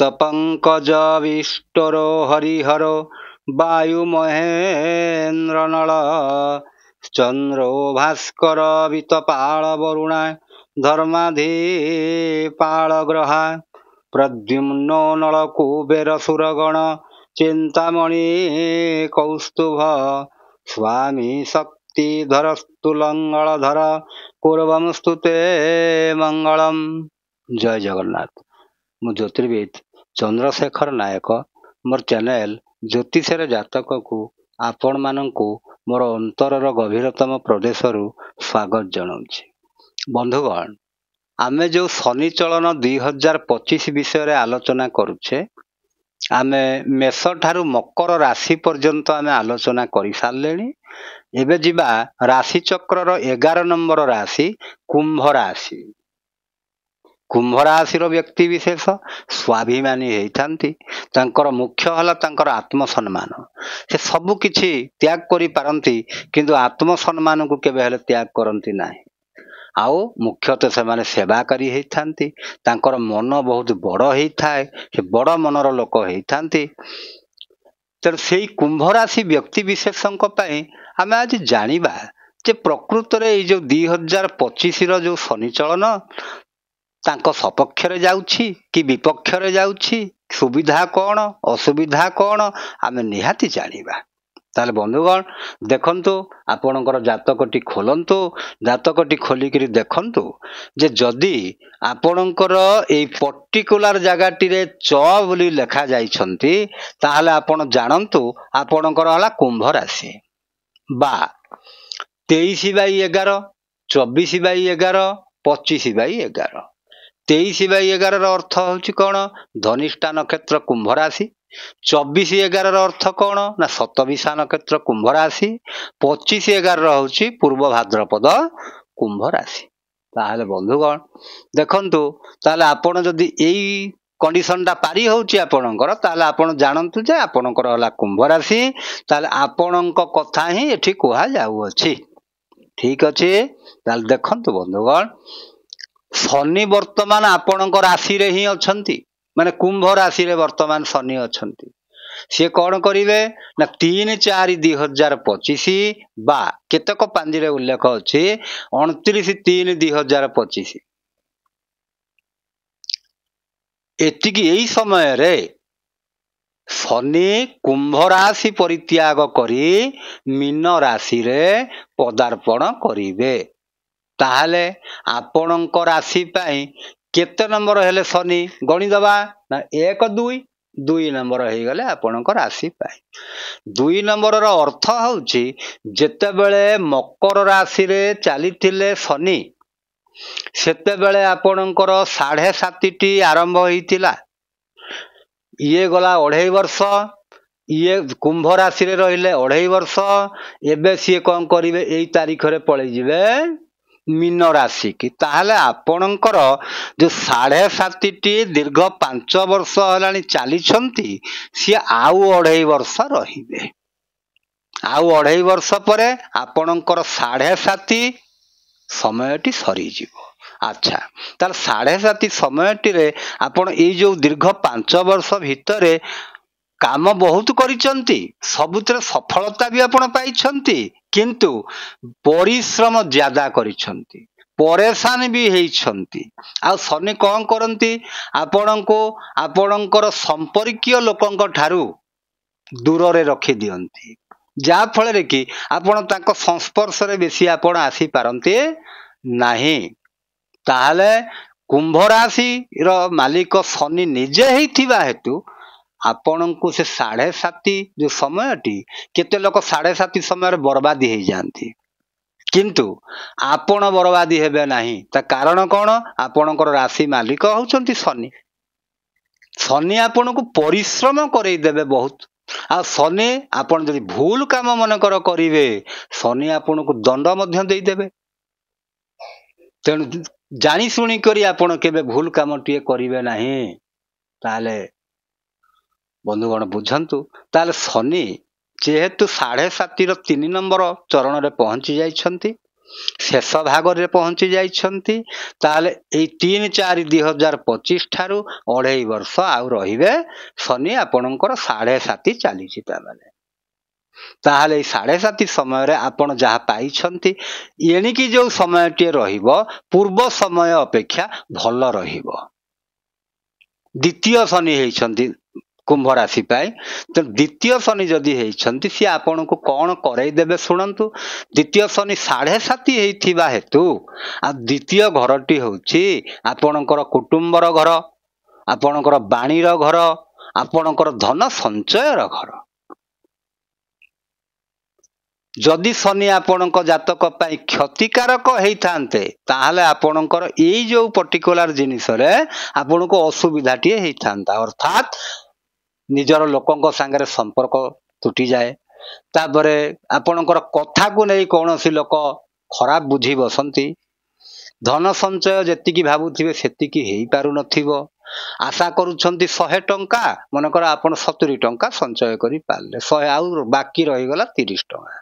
पङ्कज विष्टरो हरिहरो वायु महेन्द्र नल चंद्रो भास्कर वितपाल वरुणा धर्माधिपाल ग्रहा प्रद्युम्नो नल कुबेर सुरगण चिंतामणि कौस्तुभ स्वामी शक्तिधर स्तुलंगलधर पूर्वम स्तुते मंगलम। जय जगन्नाथ। मु ज्योतिर्विद चंद्रशेखर नायक मोर चैनल ज्योतिषर जातक को आपण मानकु मोर अंतरर गभीरतम प्रदेशरु स्वागत जनाऊँछि। बंधुगण, आमे जो शनि चलन 2025 विषय रे आलोचना करुछे, आमे मेष ठारू मकर राशि पर्यंत आमे आलोचना करि सारलेनी। एबे जिबा राशि चक्रर 11 नंबर राशि कुंभ राशि। कुंभ राशिर व्यक्ति विशेष स्वाभिमानी होइथांती। तांकर मुख्य हला तांकर आत्मसम्मान। से सबु किछि त्याग करि पारंती, किंतु आत्मसम्मान को केबे हेले त्याग करंती नाही। आउ मुख्यतः से माने सेवाकारी होइथांती। तांकर मन बहुत बड़ होइथाय। से बड़ मनर लोक होइथांती। तर सेई कुंभ राशि व्यक्ति विशेषଙ୍କ ପାଇଁ ଆମେ ଆଜି ଜାଣିବା ଯେ ପ୍ରକୃତରେ ଏଇ जो 2025 ର जो ଶନି ଚଳନ ତାଙ୍କ ସପକ୍ଷରେ ଯାଉଛି କି ବିପକ୍ଷରେ ଯାଉଛି, ସୁବିଧା କଣ ଅସୁବିଧା କଣ ଆମେ ନିହାତି ଜାଣିବା। ताले बंधुगण देखंतु, आपणकर जातकटी खोलंतु। जातकटी खोलिकरी देखंतु जे जदि आपणकर एई पर्टिकुलर जगाटी रे च बोली लेखा जाइछंती, ताहले आपण जानंतु आपणकर हला कुंभ राशि बा 23/11, 24/11, 25/11। 23/11 ର अर्थ होउची कोन? धनिष्ठा नक्षत्र कुंभ राशि। 24/11 ର अर्थ कोन ना शतभिषा नक्षत्र कुंभ राशि। 25/11 ର होउची पूर्व भाद्रपद कुंभ राशि। ताहले बंधुगण देखंतु, ताहले आपण जदि एई कंडीशन टा पारी होउची आपणकर, ताहले आपण जानंतु जे आपणकर हला कुंभ राशि। ताहले आपणक कथा ही एठी कोहा जाउ अछि। ठीक अछि। ताहले देखंतु बंधुगण, शनि वर्तमान आपणक राशि रे ही अछंती। माने कुंभ राशि रे वर्तमान शनि अछंती। से कौन करिवे ना 3/4/2025 बा केतक पांजी रे उल्लेख अछि 29/3/2025। एतिकी एई समय रे शनि कुंभ राशि परित्याग करी मीन राशि रे पदार्पण करिवे। ताहले आपणक राशि पाई केते नंबर हेले शनि गणी दबा ना 1 2 नंबर हो गले आपणक राशि पाई। 2 नंबर रो अर्थ होउची जेते बेले मकर राशि रे चलीथिले शनि, सेते बेले आपणकर 7.5 आरंभ होइतिला। ये गला 2.5 वर्ष। ये कुंभ राशि रे रहिले 2.5 वर्ष। एबे सी कोन करिवे एई तारीख रे पळै जिवे मीन राशि की। ताहले आपणकर जो 7.5 दीर्घ 5 वर्ष हलानी चाली छंती, सी आउ 2.5 वर्ष रहिबे। आउ 2.5 वर्ष परे आपणकर 7.5 समयटी सरी जिवो। अच्छा, तार 7.5 समयटी रे आपण ए जो दीर्घ 5 वर्ष भितरे काम बहुत करिसंती, सबुतरे सफलता भी आपण पाइछंती, किंतु परिश्रम ज्यादा करिसंती, परेशान भी हेइछंती। आ शनि कोन करंती आपणको आपणकर संपर्कीय लोकंक ठारू दूर रे रखि दियंती, जा फल रे कि आपण ताक संस्पर्श रे बेसी आपण आसी पारंती नाही। ताहले कुंभ राशि रो मालिक शनि निजे हेइथिबा हेतु आपणको से 7.5 जो समयटी केते लोक 7.5 समय बर्बादी हो जाती, किंतु आपण बर्बादी हेबे नाही। ता कारण कोन? आपणकर राशि मालिक होउचंती शनि। शनि आपणको परिश्रम करई देबे बहुत। आ शनि आपण जदि भूल काम मन करिवे, शनि आपणको दंड मध्य देई देबे। तेणु जानी सुनी करी आपण केबे भूल काम टिए करिवे नाही। ताले बंधुगण बुझंतु, शनि जेहेतु 7.5 3 नंबर चरण रे पहुंची जाइछंती, शेष भाग में पहुंची जाइछंती ताले एई 3/4/2025 ठारू 2.5 वर्ष आउ रहिबे शनि आपणकर 7.5 चलीछि तामाने ताहले 7.5 समय रे आपण जहा पाइछंती एणिकी जो समयटी रहिबो पूर्व समय अपेक्षा भल रहिबो द्वितीय शनि हेइछंती कुंभ राशि पाई तो द्वितीय शनि जदि हेइछंती सी आपण को कौन करई देबे सुनंतु द्वितीय शनि 7.5 हेइथिबा हेतु आ द्वितीय घरटी होउची आपणकर कुटुंबर घर आपणकर बाणीर घर आपणकर धन संचयर घर जदि शनि आपणक जातक पाई क्षतिकारक हेइथान्ते ताहले आपणकर एई जो पर्टिकुलर जिनिस रे आपणको असुविधाटी हेइथान्ता अर्थात निजर लोकंक संगे संपर्क तुटी जाए तापरे आपणकर कथा को नहीं कौनसी लोक खराब बुझी बसंती धन संचय जेतिकी भाबुथिबे सेतिकी हेई पारु नथिबो आशा करूछंती 100 टंका मनकर आपण 70 टंका संचय करि पारले 100 आउ बाकी रहि गला 30 टंका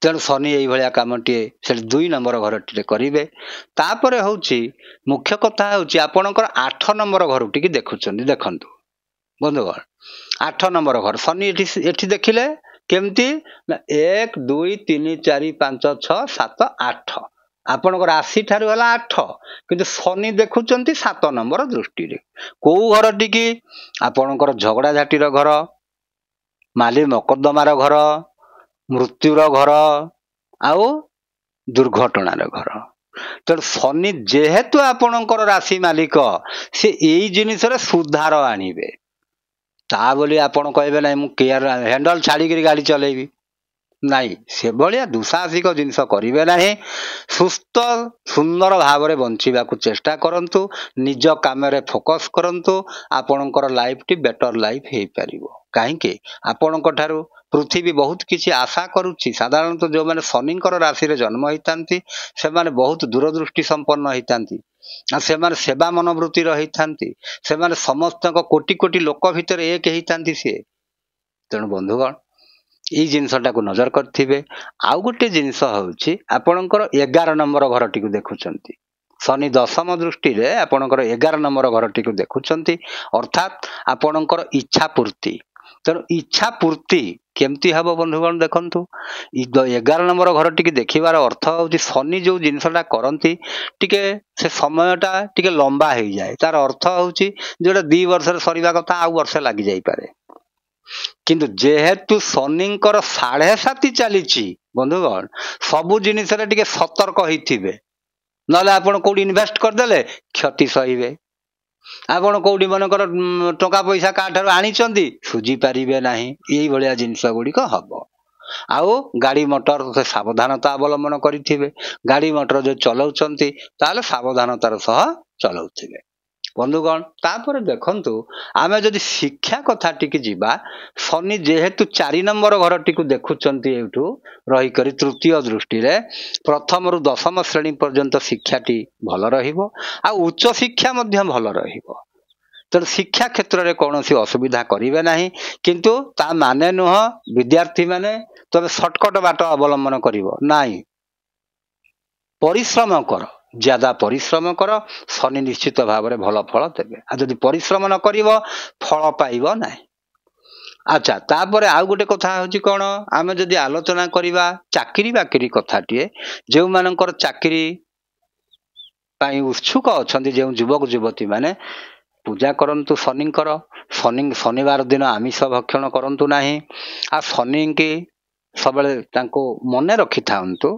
तेणु शनि यही भाया कामटी से 2 नंबर घरटी करेंगे तापर हूँ मुख्य कथा हूँ आपणकर 8 नंबर घर टी देखुं देखु बंधुगण 8 नंबर घर शनि एठी देखिले केमती 1 2 3 4 5 6 7 8 आपणकर राशि ठार है 8 किंतु शनि देखुं 7 नंबर दृष्टि कौ घर टी आपणकर झगड़ा झाटीर घर माली मकद्दमार घर मृत्युर घर आउ दुर्घटनार घर तो शनि जेहेतु आपणकर राशि मालिक से यही जिनिस सुधार आणिबे ता बोली आपण कहबे ना मु केयर हैंडल छाड़ी गाड़ी चलेबी नाई से भलिया दुसाहसिक जिनिस करिवे नाही सुस्थ सुंदर भाव में बंचिबा को चेष्टा करंतु निज काम रे फोकस करंतु आपणकर लाइफ टी बेटर लाइफ हे परिबो काहेकि आपणक ठारू पृथ्वी बहुत किसी आशा करुच्ची साधारणतः जो मैंने शनिकर राशि रे जन्म होइतांती से माने बहुत दूरदृष्टि संपन्न होइतांती से माने सेवा मनोवृत्ति रहितांती से माने समस्त कोटि कोटि लोक भितर एक होइतांती से तेणु बंधुगण ये जिनसटा को नजर करथिबे आउ गोटे जिनस होउची आपणकर 11 नंबर घरटी को देखुचंती शनि दशम दृष्टि रे आपणकर 11 नंबर घरटी को देखुचंती अर्थात आपणकर इच्छा पूर्ति तेणु इच्छा पूर्ति केमती हम बंधुगण देखु 11 नंबर घर टी देखिबार अर्थ हूँ शनि जो जिनसटा करती टिके से समयटा टिके लंबा हो जाए तार अर्थ हूँ जोटा 2 वर्ष सरीबा कथा आउ वर्ष लग जाई पारे किंतु जेहेतु शनिकर 7.5 चली बंधुगण सबु जिनिस टिके सतर्क होइथिबे नले आपण कोडी इन्वेस्ट करदेले क्षति सहीबे आपण कोडी मनकर टका पैसा काठार आनिचंदी सुझी पारिबे नाही एई भलिया जिनिस गुड़िक हबो आउ गाड़ी मोटर से सावधानता अवलंबन करिथिबे गाड़ी मोटर जो चलाउचंती ताले सावधानतार सह चलाउथिबे बंधुगण तापर देखंतु आमे जदि शिक्षा कथा टिकी जिबा शनि जेहेतु 4 नंबर घर टिकु देखुचंती एठू रही करी तृतीय दृष्टि रे प्रथम रु 10म श्रेणी पर्यंत शिक्षाटी भल रहिबो आ उच्च शिक्षा मध्य भल रहिबो तो शिक्षा क्षेत्र में कौन सी असुविधा करेंगे ना किंतु ता माने नुह विद्यार्थी माने तबे शॉर्टकट बाट अवलंबन करिवो नाही परिश्रम कर ज्यादा परिश्रम कर शनि निश्चित भाव में भल फल देवे आ जदि परिश्रम न करिवो फल पाइबो नाही अच्छा तापर आउ गोटे कथा होची कोन आमे जदि आलोचना करिवा चाकरी बाकरी कथाटीए जो मानकर चाकरी पाई उत्सुक अछंती जो युवक युवती माने पूजा करंतु शनिकर शनि शनिवार दिन आमिष भक्षण करंतु नाही आ शनि की सबले तांको मने रखि थांतु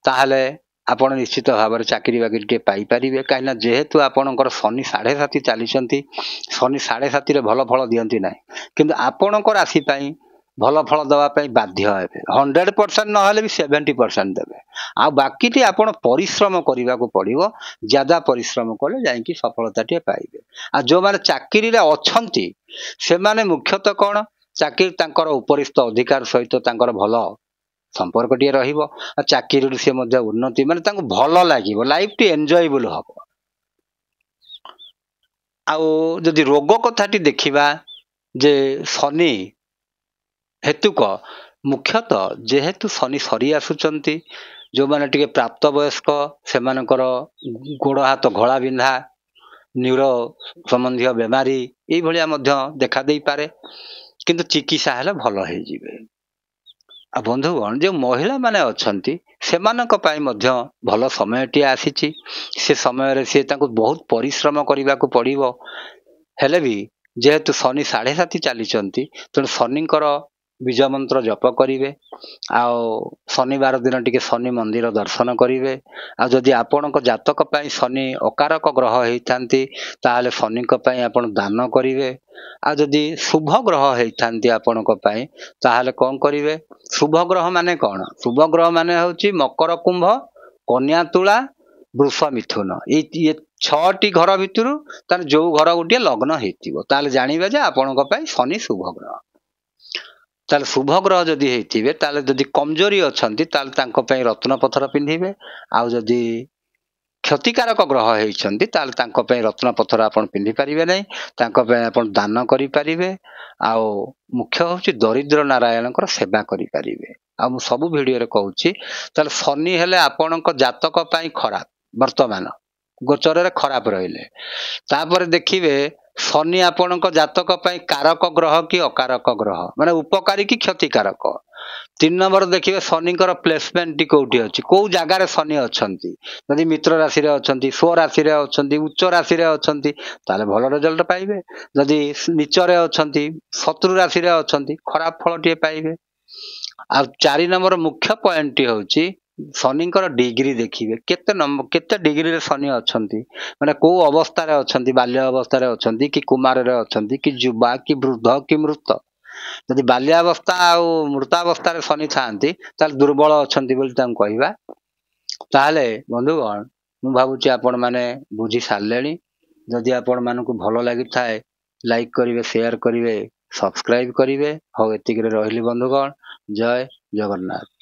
ताहले आपण निश्चित भाव में चाकरी बाकरी टे पाई परिबे काइना जेहेतु आपणकर शनि 7.5 चलीचंती शनि 7.5 रे भल फल दियंती नाही किंतु आपणकर राशि पाई भल फल दवा पाई बाध्य हेबे 100% नहले भी 70% देबे आ बाकी टी आपण परिश्रम करिवा को पड़िवो ज्यादा परिश्रम कले जाई कि सफलता टे पाइबे आ जो माने चाकरी रे अछंती से माने मुख्यतः कोन चाकरी तांकर उपरिस्थ अधिकार सहित तांकर भल संपर्क टी रहिबो आ चाकरी से मध्य उन्नति माने तांको भल लागिवो लाइफ टी एन्जॉयबल हबो आ जदि रोग कथाटी देखिबा जे शनि हेतुक ମୁଖ୍ୟତଃ ଯେହେତୁ ଶନି ସରି ଆସୁଛନ୍ତି, ଯେଉଁମାନେ ଟିକେ ପ୍ରାପ୍ତବୟସ୍କ ସେମାନଙ୍କର ଗୋଡ଼ ହାତ ଘୋଳା ବିନ୍ଧା, ନ୍ୟୁରୋ ସମ୍ବନ୍ଧୀୟ ବେମାରୀ ଏଇଭଳିଆ ମଧ୍ୟ ଦେଖା ଦେଇପାରେ, କିନ୍ତୁ ଚିକିତ୍ସା ହେଲେ ଭଲ ହେଇଯିବେ। ଆଉ ବନ୍ଧୁଗଣ, ଯେଉଁ ମହିଳାମାନେ ଅଛନ୍ତି ସେମାନଙ୍କ ପାଇଁ ମଧ୍ୟ ଭଲ ସମୟଟିଏ ଆସିଛି। ସେ ସମୟରେ ସେ ତାଙ୍କୁ ବହୁତ ପରିଶ୍ରମ କରିବାକୁ ପଡ଼ିବ। ହେଲେ ବି ଯେହେତୁ ଶନି 7.5 ଚାଲିଛନ୍ତି, ତେଣୁ ଶନିଙ୍କର ବୀଜ ମନ୍ତ୍ର ଜପ କରିବେ। ଆଉ ଶନିବାର ଦିନ ଟିକେ ଶନି ମନ୍ଦିର ଦର୍ଶନ କରିବେ। ଆଉ ଯଦି ଆପଣଙ୍କ ଜାତକ ପାଇଁ ଶନି ଅକାରକ ଗ୍ରହ ହେଇଥାନ୍ତି, ତାହେଲେ ଶନିଙ୍କ ପାଇଁ ଆପଣ ଦାନ କରିବେ। ଆଉ ଯଦି ଶୁଭ ଗ୍ରହ ହେଇଥାନ୍ତି ଆପଣଙ୍କ ପାଇଁ, ତାହେଲେ କ'ଣ କରିବେ? ଶୁଭ ଗ୍ରହ ମାନେ କ'ଣ? ଶୁଭ ଗ୍ରହ ମାନେ ହେଉଛି ମକର, କୁମ୍ଭ, କନ୍ୟା, ତୁଳା, ବୃଷ, ମିଥୁନ। ଏଇ 6ଟି ଘର ଭିତରୁ ତାର ଯୋଉ ଘର ଗୋଟିଏ ଲଗ୍ନ ହେଇଥିବ, ତାହେଲେ ଜାଣିବେ ଯେ ଆପଣଙ୍କ ପାଇଁ ଶନି ଶୁଭ ଗ୍ରହ। ତାହେଲେ ଶୁଭ ଗ୍ରହ ଯଦି ହେଇଥିବେ, ତାହେଲେ ଯଦି କମଜୋରି ଅଛନ୍ତି, ତାହେଲେ ତାଙ୍କ ପାଇଁ ରତ୍ନ ପଥର ପିନ୍ଧିବେ। ଆଉ ଯଦି କ୍ଷତିକାରକ ଗ୍ରହ ହେଇଛନ୍ତି, ତାହେଲେ ତାଙ୍କ ପାଇଁ ରତ୍ନ ପଥର ଆପଣ ପିନ୍ଧି ପାରିବେ ନାହିଁ। ତାଙ୍କ ପାଇଁ ଆପଣ ଦାନ କରିପାରିବେ। ଆଉ ମୁଖ୍ୟ ହେଉଛି ଦରିଦ୍ର ନାରାୟଣଙ୍କର ସେବା କରିପାରିବେ। ଆଉ ମୁଁ ସବୁ ଭିଡ଼ିଓରେ କହୁଛି, ତାହେଲେ ଶନି ହେଲେ ଆପଣଙ୍କ ଜାତକ ପାଇଁ ଖରାପ, ବର୍ତ୍ତମାନ ଗୋଚରରେ ଖରାପ ରହିଲେ। ତାପରେ ଦେଖିବେ ଶନି ଆପଣଙ୍କ ଜାତକ ପାଇଁ କାରକ ଗ୍ରହ କି ଅକାରକ ଗ୍ରହ, ମାନେ ଉପକାରୀ କି କ୍ଷତିକାରକ। 3 ନମ୍ବର ଦେଖିବେ ଶନିଙ୍କର ପ୍ଲେସମେଣ୍ଟଟି କୋଉଠି ଅଛି, କୋଉ ଜାଗାରେ ଶନି ଅଛନ୍ତି। ଯଦି ମିତ୍ର ରାଶିରେ ଅଛନ୍ତି, ସ୍ୱ ରାଶିରେ ଅଛନ୍ତି, ଉଚ୍ଚ ରାଶିରେ ଅଛନ୍ତି, ତାହେଲେ ଭଲ ରେଜଲ୍ଟ ପାଇବେ। ଯଦି ନିଚରେ ଅଛନ୍ତି, ଶତ୍ରୁ ରାଶିରେ ଅଛନ୍ତି, ଖରାପ ଫଳଟିଏ ପାଇବେ। ଆଉ 4 ନମ୍ବର ମୁଖ୍ୟ ପଏଣ୍ଟଟି ହେଉଛି ଶନିଙ୍କର ଡିଗ୍ରୀ ଦେଖିବେ, କେତେ ଡିଗ୍ରୀରେ ଶନି ଅଛନ୍ତି, ମାନେ କୋଉ ଅବସ୍ଥାରେ ଅଛନ୍ତି, ବାଲ୍ୟ ଅବସ୍ଥାରେ ଅଛନ୍ତି କି କୁମାରରେ ଅଛନ୍ତି କି ଯୁବା କି ବୃଦ୍ଧ କି ମୃତ। ଯଦି ବାଲ୍ୟାବସ୍ଥା ଆଉ ମୃତାବସ୍ଥାରେ ଶନି ଥାଆନ୍ତି, ତାହେଲେ ଦୁର୍ବଳ ଅଛନ୍ତି ବୋଲି ତାଙ୍କୁ କହିବା। ତାହେଲେ ବନ୍ଧୁଗଣ, ମୁଁ ଭାବୁଛି ଆପଣମାନେ ବୁଝି ସାରିଲେଣି। ଯଦି ଆପଣମାନଙ୍କୁ ଭଲ ଲାଗିଥାଏ, ଲାଇକ୍ କରିବେ, ସେୟାର କରିବେ, ସବସ୍କ୍ରାଇବ୍ କରିବେ। ହଉ, ଏତିକିରେ ରହିଲି ବନ୍ଧୁଗଣ। ଜୟ ଜଗନ୍ନାଥ।